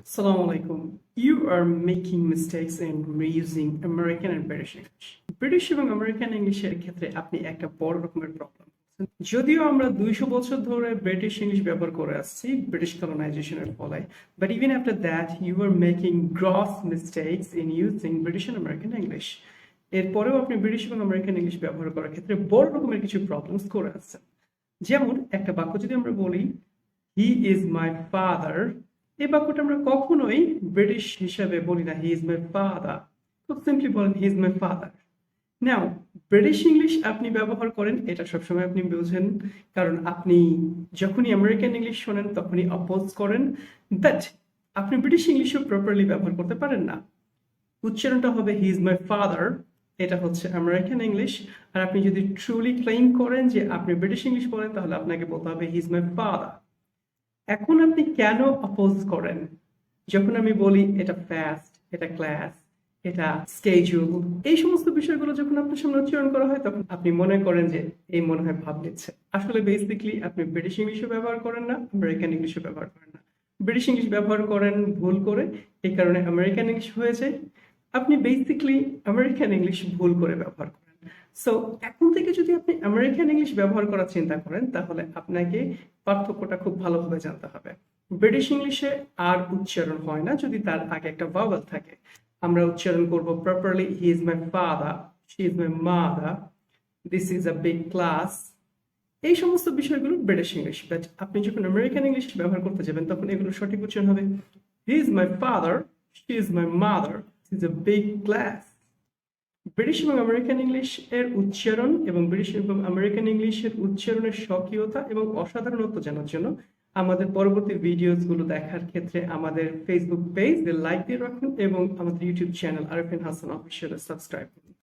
Assalamu alaikum. You are making mistakes in reusing American and British English. British এবং American ইংলিশের ক্ষেত্রে আপনি একটা বড় রকমের প্রবলেম। যদিও আমরা 200 বছর ধরে ব্রিটিশ ইংলিশ ব্যবহার করে আসছি ব্রিটিশ কলোনাইজেশনের ফলে, but even after that you are making gross mistakes in using British and American English. এরপরেও আপনি ব্রিটিশ এবং আমেরিকান ইংলিশ ব্যবহার করার ক্ষেত্রে বড় রকমের কিছু প্রবলেমস করে আসছেন। যেমন একটা বাক্য যদি আমরা বলি হি ইজ মাই ফাদার, এই বাক্যটা আমরা কখনোই ব্রিটিশ হিসাবে বলি না হি ইজ মাই ফাদার, খুব সিম্পলি বলেন he is my father. Now British English আপনি ব্যবহার করেন, এটা সবসময় আপনি বুঝেন, কারণ আপনি যখনই আমেরিকান ইংলিশ শোনেন তখনই অপোজ করেন, বাট আপনি ব্রিটিশ ইংলিশও প্রপারলি ব্যবহার করতে পারেন না। উচ্চারণটা হবে হি ইজ মাই ফাদার, এটা হচ্ছে আমেরিকান ইংলিশ। আর আপনি যদি ট্রুলি ক্লেইম করেন যে আপনি ব্রিটিশ ইংলিশ বলেন তাহলে আপনাকে বলতে হবে হি ইজ মাই ফাদার। এখন আপনি কেন অপোজ করেন? যখন আমি বলি এটা ফাস্ট, এটা ক্লাস, এটা স্কেজুল, এই সমস্ত বিষয়গুলো যখন আপনার সামনে উচ্চারণ করা হয় তখন আপনি মনে করেন যে এই মনে হয় ভাব নিচ্ছে। আসলে বেসিক্যালি আপনি ব্রিটিশ ইংলিশও ব্যবহার করেন না, আমেরিকান ইংলিশও ব্যবহার করেন না। ব্রিটিশ ইংলিশ ব্যবহার করেন ভুল করে, এই কারণে আমেরিকান ইংলিশ হয়েছে। আপনি বেসিক্যালি আমেরিকান ইংলিশ ভুল করে ব্যবহার করেন। সো এখন থেকে যদি আপনি আমেরিকান ইংলিশ ব্যবহার করার চিন্তা করেন তাহলে আপনাকে পার্থক্যটা খুব ভালোভাবে জানতে হবে। ব্রিটিশ ইংলিশে আর উচ্চারণ হয় না যদি তার আগে একটা ভাওয়েল থাকে। আমরা উচ্চারণ করব properly he is my father, she is my mother, this is a big class, এই সমস্ত বিষয়গুলো ব্রিটিশ ইংলিশ। বাট আপনি যখন আমেরিকান ইংলিশ ব্যবহার করতে যাবেন তখন এগুলো সঠিক উচ্চারণ হবে he is my father, she is my mother, this is a big class. British এবং আমেরিকান ইংলিশ এর উচ্চারণ এবং ব্রিটিশ এবং আমেরিকান ইংলিশের উচ্চারণের স্বকীয়তা এবং অসাধারণত্ব জানার জন্য আমাদের পরবর্তী ভিডিওসগুলো দেখার ক্ষেত্রে আমাদের ফেসবুক পেজ লাইক দিয়ে রাখুন এবং আমাদের YouTube channel Arfin Hasan official subscribe করুন।